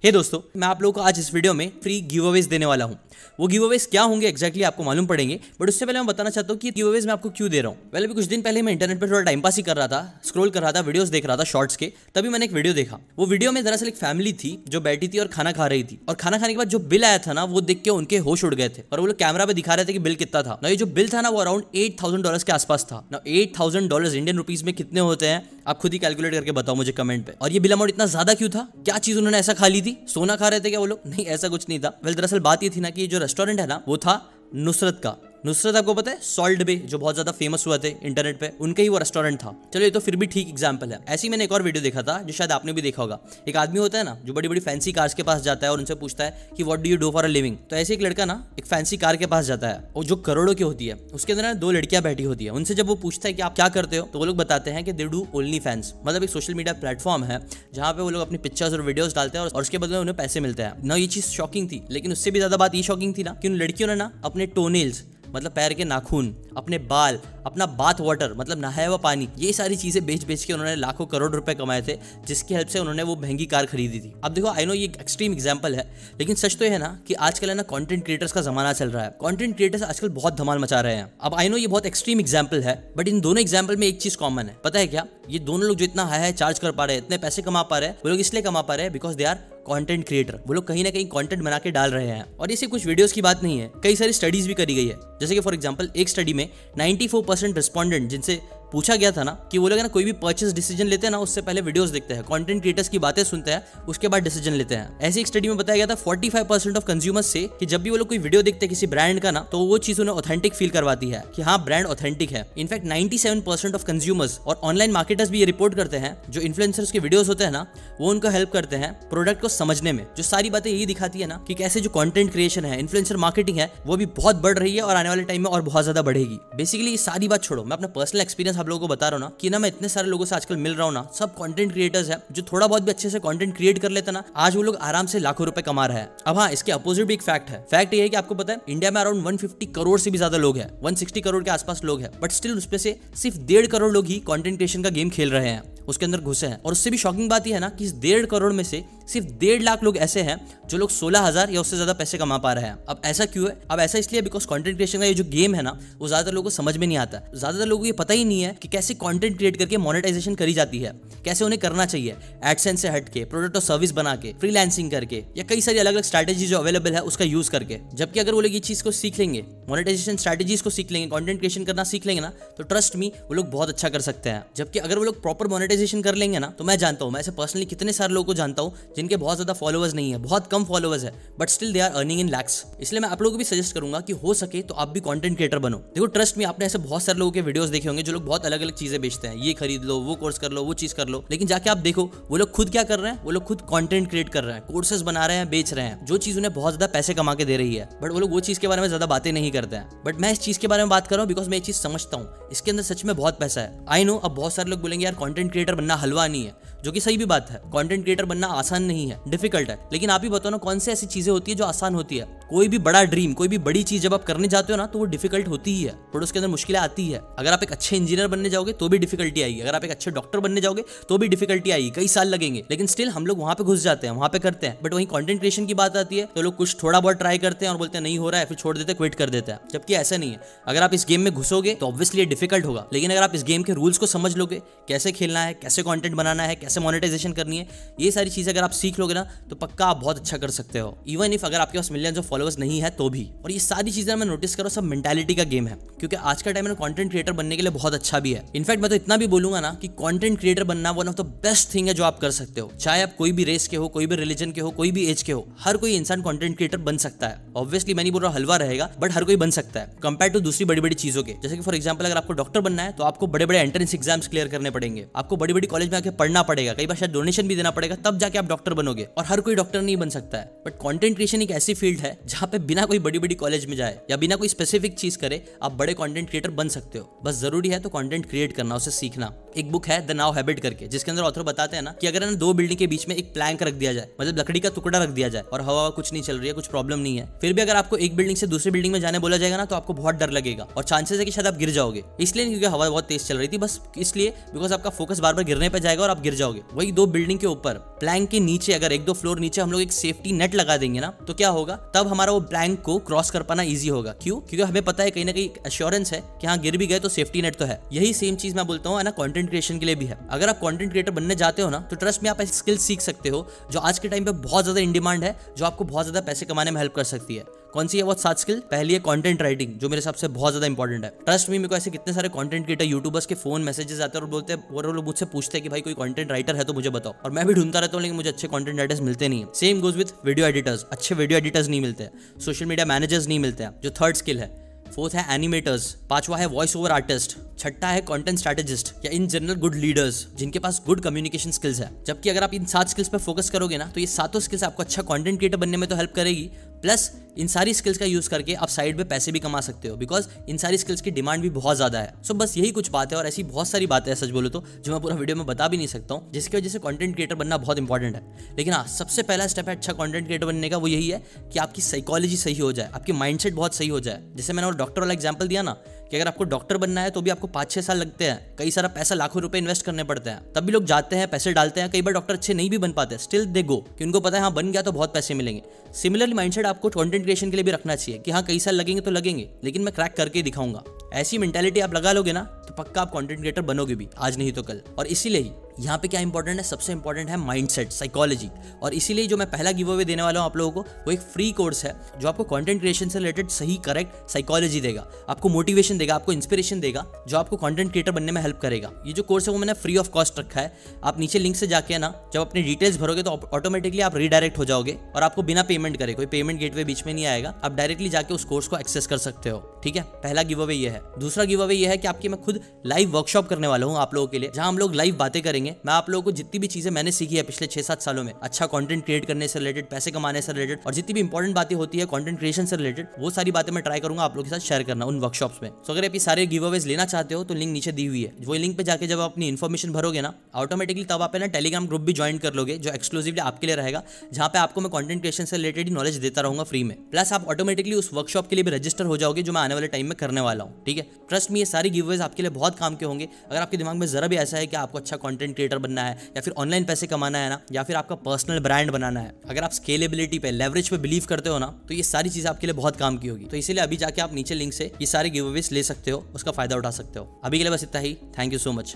हे दोस्तों, मैं आप लोगों को आज इस वीडियो में फ्री गिव अवेज देने वाला हूं। वो गिव अवेज क्या होंगे एग्जैक्टली आपको मालूम पड़ेंगे, बट उससे पहले मैं बताना चाहता हूं कि गिव अवेज मैं आपको क्यों दे रहा हूं। पहले भी कुछ दिन पहले मैं इंटरनेट पर थोड़ा टाइम पास ही कर रहा था, स्क्रॉल कर रहा था, वीडियोस देख रहा था शॉर्ट्स के, तभी मैंने एक वीडियो देखा। वो वीडियो में दरअसल एक फैमिली थी जो बैठी थी और खाना खा रही थी, और खाना खाने के बाद जो बिल आया था ना, वो देख के उनके होश उड़ गए थे और वो लोग कैमरा पे दिखा रहे थे कि बिल कितना था ना। ये जो बिल था ना, वो अराउंड $8,000 के आसपास था ना। $8,000 इंडियन रुपीज में कितने होते हैं आप खुद ही कैलकुलेट करके बताओ मुझे कमेंट पे। और ये बिल अमाउंट इतना ज्यादा क्यों था? क्या चीज उन्होंने ऐसा खा ली थी? सोना खा रहे थे क्या वो लोग? नहीं, ऐसा कुछ नहीं था। वेल, दरअसल बात ये थी ना कि ये जो रेस्टोरेंट है ना, वो था नुसरत का। नुसरत आपको पता है, सॉल्ट बे जो बहुत ज्यादा फेमस हुआ थे इंटरनेट पे, उनका ही वो रेस्टोरेंट था। चलो, ये तो फिर भी ठीक एग्जांपल है। ऐसे ही मैंने एक और वीडियो देखा था जो शायद आपने भी देखा होगा। एक आदमी होता है ना जो बड़ी बड़ी फैंसी कार्स के पास जाता है और उनसे पूछता है कि what do you do for a living. तो ऐसे एक लड़का ना एक फैंसी कार के पास जाता है और जो करोड़ों की होती है, उसके अंदर ना दो लड़कियां बैठी होती है। उनसे जब वो पूछता है कि आप क्या करते हो, तो वो लोग बताते हैं कि दे डू ओनली फैंस, मतलब एक सोशल मीडिया प्लेटफॉर्म है जहां पे वो लोग अपनी पिक्चर्स और वीडियोस डालते हैं और उसके बदले उन्हें पैसे मिलते हैं ना। ये चीज शॉकिंग थी, लेकिन उससे भी ज्यादा बात ये शॉकिंग थी ना कि उन लड़कियों ने ना अपने टोनेल्स मतलब पैर के नाखून, अपने बाल, अपना बाथ वाटर मतलब नहाया हुआ पानी, ये सारी चीजें बेच बेच के उन्होंने लाखों करोड़ रुपए कमाए थे, जिसकी हेल्प से उन्होंने वो महंगी कार खरीदी थी। अब देखो, आई नो ये एक्सट्रीम एग्जांपल है, लेकिन सच तो ये है ना कि आजकल है ना कंटेंट क्रिएटर्स का जमाना चल रहा है। कंटेंट क्रिएटर्स आजकल बहुत धमाल मचा रहे हैं। अब आई नो ये बहुत एक्सट्रीम एग्जांपल है, बट इन दोनों एग्जांपल में एक चीज कॉमन है। पता है क्या? ये दोनों लोग जो इतना हाई चार्ज कर पा रहे हैं, इतने पैसे कमा पा रहे हैं, वो लोग इसलिए कमा पा रहे हैं because they are content creator. वो लोग कहीं ना कहीं कंटेंट बना के डाल रहे हैं। और इसे कुछ वीडियोस की बात नहीं है, कई सारी स्टडीज भी करी गई है। जैसे कि फॉर एग्जांपल एक स्टडी में 94% रिस्पोंडेंट जिनसे पूछा गया था ना कि वो लोग ना कोई भी परचेस डिसीजन लेते हैं ना, उससे पहले वीडियोस देखते हैं, कंटेंट क्रिएटर्स की बातें सुनते हैं, उसके बाद डिसीजन लेते हैं। ऐसी एक स्टडी में बताया गया था 45% ऑफ कंज्यूमर्स से कि जब भी वो लोग कोई वीडियो देखते हैं किसी ब्रांड का ना, तो वो चीज उन्हें ऑथेंटिक फील करवाती है कि हाँ, ब्रांड ऑथेंटिक है। इनफैक्ट 97% ऑफ कंज्यूमर्स और ऑनलाइन मार्केटर्स भी ये रिपोर्ट करते हैं, जो इन्फ्लुएंसर्स के वीडियोस होते हैं ना, वो उनको हेल्प करते हैं प्रोडक्ट को समझने में। जो सारी बातें यही दिखाती है ना कि कैसे जो कंटेंट क्रिएशन है, इन्फ्लुएंसर मार्केटिंग है, वो भी बहुत बढ़ रही है और आने वाले टाइम में और बहुत ज्यादा बढ़ेगी। बेसिकली ये सारी बात छोड़ो, मैं अपना पर्सनल एक्सपीरियंस आप लोगों को बता रहा हूँ ना कि ना मैं इतने सारे लोगों से आजकल मिल रहा हूँ ना, सब कंटेंट क्रिएटर्स हैं जो थोड़ा बहुत भी अच्छे से कंटेंट क्रिएट कर लेते ना, आज वो लोग आराम से लाखों रुपए कमा रहे हैं। अब हाँ, इसके अपोजिट भी एक फैक्ट है। फैक्ट ये है कि आपको पता है इंडिया में अराउंड 150 करोड़ से भी ज्यादा लोग हैं, 160 करोड़ के आसपास लोग हैं, बट स्टिल उसमें से सिर्फ 1.5 करोड़ लोग ही कंटेंट क्रिएशन का गेम खेल रहे हैं, उसके अंदर घुसे हैं। और उससे भी शॉकिंग बात यह है ना कि इस 1.5 करोड़ में से सिर्फ 1.5 लाख लोग ऐसे हैं जो लोग 16,000 या उससे ज्यादा पैसे कमा पा रहे हैं। अब ऐसा क्यों है? अब ऐसा इसलिए बिकॉज कंटेंट क्रिएशन का ये जो गेम है ना, वो ज्यादातर लोगों को समझ में नहीं आता। ज्यादातर लोगों को ये पता ही नहीं है कि कैसे कंटेंट क्रिएट करके मोनेटाइजेशन करी जाती है, कैसे उन्हें करना चाहिए, एडसेंस से हट के, प्रोडक्ट और सर्विस बना के, फ्रीलांसिंग करके, या कई सारी अलग अलग स्ट्रैटेजी जो अवेलेबल है उसका यूज करके। जबकि अगर वो लोग ये चीज को सीख लेंगे, मोनेटाइजेशन स्ट्रैटेजीज को सीख लेंगे, कंटेंट क्रिएशन करना सीख लेंगे ना, तो ट्रस्ट मी वो लोग बहुत अच्छा कर सकते हैं। जबकि अगर वो लोग प्रॉपर मोनेटाइजेशन कर लेंगे ना, तो मैं जानता हूँ, मैं ऐसे पर्सनली कितने सारे लोगों को जानता हूँ जिनके बहुत ज्यादा फॉलोअर्स नहीं है, बहुत कम फॉलोअर्स है, but still they are earning in lakhs. इसलिए मैं आप लोगों को भी सजेस्ट करूंगा कि हो सके तो आप भी कंटेंट क्रिएटर बनो। देखो, ट्रस्ट मी, आपने ऐसे बहुत सारे लोगों के वीडियोस देखे होंगे जो लोग बहुत अलग अलग चीजें बेचते हैं, ये खरीद लो, वो कोर्स कर लो, वो चीज कर लो, लेकिन जाके आप देखो वो लोग खुद क्या कर रहे हैं। वो लोग खुद कंटेंट क्रिएट कर रहे हैं, कोर्सेज बना रहे हैं, बेच रहे हैं, जो चीज उन्हें बहुत ज्यादा पैसे कमा के दे रही है, बट वो लोग वो चीज के बारे में ज्यादा बातें नहीं करते हैं। बट मैं इस चीज के बारे में बात कर रहा हूँ बिकॉज मैं ये चीज समझता हूँ, इसके अंदर सच में बहुत पैसा है। आई नो अब बहुत सारे लोग बोलेंगे यार कंटेंट क्रिएटर बनना हलवा नहीं है, जो कि सही भी बात है। कंटेंट क्रिएटर बनना आसान नहीं है, डिफिकल्ट है। लेकिन आप ही बताओ ना, कौन सी ऐसी चीजें होती है जो आसान होती है? कोई भी बड़ा ड्रीम, कोई भी बड़ी चीज जब आप करने जाते हो ना, तो वो डिफिकल्ट होती ही है, थोड़ा उसके अंदर मुश्किलें आती है। अगर आप एक अच्छे इंजीनियर बनने जाओगे तो भी डिफिकल्टी आएगी, अगर आप एक अच्छे डॉक्टर बनने जाओगे तो भी डिफिकल्टी आएगी, कई साल लगेंगे, लेकिन स्टिल हम लोग वहां पे घुस जाते हैं, वहां पे करते हैं। बट वहीं कंटेंट क्रिएशन की बात आती है तो लोग कुछ थोड़ा बहुत ट्राई करते हैं और बोलते हैं नहीं हो रहा है, फिर छोड़ देते हैं, क्विट कर देते हैं। जबकि ऐसा नहीं है। अगर आप इस गेम में घुसोगे तो ऑब्वियसली डिफिकल्ट होगा, लेकिन अगर आप इस गेम के रूल्स को समझ लोगे, कैसे खेलना है, कैसे कंटेंट बनाना है, कैसे मोनेटाइजेशन करनी है, ये सारी चीजें अगर आप सीख लोगे ना, तो पक्का आप बहुत अच्छा कर सकते हो, इवन इफ अगर आपके पास मिलियंस ऑफ फॉलोअर्स नहीं है तो भी। और ये सारी चीजें मैं नोटिस करो, सब मेंटालिटी का गेम है, क्योंकि आज का टाइम में कंटेंट क्रिएटर बनने के लिए बहुत अच्छा भी है। इनफैक्ट मैं तो इतना भी बोलूंगा ना कि कंटेंट क्रिएटर बनना one of the best thing है जो आप कर सकते हो। चाहे आप कोई भी रेस के हो, कोई भी रिलीजन के हो, कोई भी एज के हो, हर कोई इंसान कंटेंट क्रिएटर बन सकता है। ऑब्वियसली मैं नहीं बोल रहा हलवा रहेगा, बट हर कोई बन सकता है कंपेयर टू दूसरी बड़ी बड़ी चीजों के। जैसे कि फॉर एग्जांपल अगर आपको डॉक्टर बनना है तो आपको बड़े बड़े एंट्रेंस एग्जाम्स क्लियर करने पड़ेंगे, आपको बड़ी बड़ी कॉलेज में आके पढ़ना पड़ेगा, कई बार शायद डोनेशन भी देना पड़ेगा, तब जाके आप डॉक्टर बनोगे। और हर कोई डॉक्टर नहीं बन सकता है। बट कंटेंट क्रिएशन एक ऐसी फील्ड है जहां पे बिना कोई बड़ी बड़ी कॉलेज में जाए या बिना कोई स्पेसिफिक चीज करे आप बड़े कंटेंट क्रिएटर बन सकते हो। बस जरूरी है तो कंटेंट क्रिएट करना, उसे सीखना। एक बुक है द नाउ हैबिट करके, जिसके अंदर ऑथर बताते हैं ना कि अगर दो बिल्डिंग के बीच में एक प्लैंक रख दिया जाए, मतलब लकड़ी का टुकड़ा रख दिया जाए, और हवा कुछ नहीं चल रही है, कुछ प्रॉब्लम नहीं है, फिर भी अगर आपको एक बिल्डिंग से दूसरी बिल्डिंग में जाने बोला जाएगा ना, तो आपको बहुत डर लगेगा और चांसेस है कि शायद आप गिर जाओगे। इसलिए नहीं क्योंकि हवा बहुत तेज चल रही थी, बस इसलिए बिकॉज आपका फोकस बार बार गिरने पर जाएगा और आप गिर जाओगे। जाओगे, वही 2 बिल्डिंग के ऊपर प्लैंक के नीचे अगर 1-2 फ्लोर नीचे हम लोग एक सेफ्टी नेट लगा देंगे ना, तो क्या होगा, तब हमारा वो प्लैंक को क्रॉस कर पाना ईजी होगा। क्यों? क्योंकि हमें पता है कहीं ना कहीं एश्योरेंस है कि हाँ गिर भी गए तो सेफ्टी नेट तो है। यही सेम चीज मैं बोलता हूँ ना कंटेंट क्रिएशन के लिए भी है। अगर आप कंटेंट क्रिएटर बनने जाते हो ना, तो ट्रस्ट में आप ऐसी स्किल सीख सकते हो जो आज के टाइम पे बहुत ज्यादा इन डिमांड है, जो आपको बहुत ज्यादा पैसे कमाने में हेल्प कर सकती है। कौन सी है वो 7 स्किल? पहली है कंटेंट राइटिंग, जो मेरे हिसाब से बहुत ज्यादा इंपॉर्टेंट है। ट्रस्ट में मेरे को ऐसे कितने सारे कंटेंट क्रिएटर यूट्यूबर्स के फोन मैसेजेस आते हैं और बोलते हैं, वो लोग मुझसे पूछते हैं कि भाई कोई कंटेंट राइटर है तो मुझे बताओ, और मैं भी ढूंढता रहता हूँ लेकिन मुझे अच्छे कंटेंट राइटर्स मिलते नहीं है। Same goes with video editors, अच्छे वीडियो एडिटर्स नहीं मिलते हैं, सोशल मीडिया मैनेजर्स नहीं मिलते हैं, जो 3rd स्किल है। 4th है एनिमेटर्स, 5वां है वॉइस ओवर आर्टिस्ट, 6ठा है कंटेंट स्ट्रेटेजिस्ट या इन जनरल गुड लीडर्स जिनके पास गुड कम्युनिकेशन स्किल्स है। जबकि अगर आप इन 7 स्किल्स पर फोकस करोगे ना, तो ये 7 स्किल्स आपको अच्छा कंटेंट क्रिएटर बनने में तो हेल्प करेगी, प्लस इन सारी स्किल्स का यूज करके आप साइड में पैसे भी कमा सकते हो, बिकॉज इन सारी स्किल्स की डिमांड भी बहुत ज्यादा है। सो बस यही कुछ बात है, और ऐसी बहुत सारी बातें हैं सच बोलो तो, जो मैं पूरा वीडियो में बता भी नहीं सकता हूँ, जिसकी वजह से कंटेंट क्रिएटर बनना बहुत इंपॉर्टेंट है। लेकिन हाँ, सबसे पहला स्टेप है अच्छा कंटेंट क्रिएटर बनने का, वो यही है कि आपकी साइकोलॉजी सही हो जाए, आपकी माइंडसेट बहुत सही हो जाए। जैसे मैंने वो डॉक्टर वाला एग्जाम्पल दिया ना, कि अगर आपको डॉक्टर बनना है तो भी आपको 5-6 साल लगते हैं, कई सारा पैसा लाखों रुपए इन्वेस्ट करने पड़ते हैं, तब भी लोग जाते हैं, पैसे डालते हैं, कई बार डॉक्टर अच्छे नहीं भी बन पाते, स्टिल दे गो, कि उनको पता है हाँ बन गया तो बहुत पैसे मिलेंगे। सिमिलरली माइंडसेट आपको कंटेंट क्रिएशन के लिए भी रखना चाहिए कि हाँ कई साल लगेंगे तो लगेंगे, लेकिन मैं क्रैक करके दिखाऊंगा। ऐसी मेंटालिटी आप लगा लोगे ना, तो पक्का आप कंटेंट क्रिएटर बनोगे भी, आज नहीं तो कल। और इसीलिए ही यहाँ पे क्या इंपॉर्टेंट है, सबसे इंपॉर्टेंट है माइंडसेट, साइकोलॉजी। और इसीलिए जो मैं पहला गिव अवे देने वाला हूँ आप लोगों को, वो एक फ्री कोर्स है जो आपको कंटेंट क्रिएशन से रिलेटेड सही करेक्ट साइकोलॉजी देगा, आपको मोटिवेशन देगा, आपको इंस्पिरेशन देगा, जो आपको कंटेंट क्रिएटर बनने में हेल्प करेगा। ये जो कोर्स है वो मैंने फ्री ऑफ कॉस्ट रखा है। आप नीचे लिंक से जाके ना, जब अपनी डिटेल्स भरोगे तो ऑटोमेटिकली आप रीडायरेक्ट हो जाओगे, और आपको बिना पेमेंट करे, कोई पेमेंट गेटवे बीच में नहीं आएगा, आप डायरेक्टली जाके उस कोर्स को एक्सेस कर सकते हो। ठीक है, पहला गिव अवे ये है। दूसरा गिव अवे ये है कि आपकी मैं खुद लाइव वर्कशॉप करने वाला हूँ आप लोगों के लिए, जहां हम लोग लाइव बातें करेंगे। मैं आप लोगों को जितनी भी चीजें मैंने सीखी है पिछले 6-7 सालों में, अच्छा कंटेंट क्रिएट करने से रिलेटेड, पैसे कमाने से रिलेटेड, और जितनी भी इंपॉर्टेंट बातें होती है कंटेंट क्रिएशन से रिलेटेड, वो सारी बातें मैं ट्राई करूंगा आप लोगों के साथ शेयर करना उन वर्कशॉप्स में। तो अगर आप ये सारे गिव अवेज लेना चाहते हो तो लिंक नीचे दी हुई है, वो लिंक पे जाके जब आप अपनी इन्फॉर्मेशन भरोगे ना, ऑटोमेटिकली तब आप ना टेलीग्राम ग्रुप भी ज्वाइन कर लोगे, जो एक्सक्लूसिवली आपके लिए रहेगा, जहां पे आपको मैं कंटेंट क्रिएशन से रिलेटेड नॉलेज देता रहूंगा फ्री में। प्लस आप ऑटोमेटिकली उस वर्कशॉप के लिए भी रजिस्टर हो जाओगे, जो मैं आने वाले टाइम में करने वाला हूँ। ठीक है, ट्रस्ट में ये सारी गिव अवेज आपके लिए बहुत काम के होंगे। अगर आपके दिमाग में जरा भी ऐसा है कि आपको अच्छा कंटेंट क्रिएटर बनना है, या फिर ऑनलाइन पैसे कमाना है ना, या फिर आपका पर्सनल ब्रांड बनाना है, अगर आप स्केलेबिलिटी पे, लेवरेज पे बिलीव करते हो ना, तो ये सारी चीजें आपके लिए बहुत काम की होगी। तो इसीलिए अभी जाके आप नीचे लिंक से ये सारे गिव अवेज ले सकते हो, उसका फायदा उठा सकते हो। अभी के लिए बस इतना ही। Thank you so much.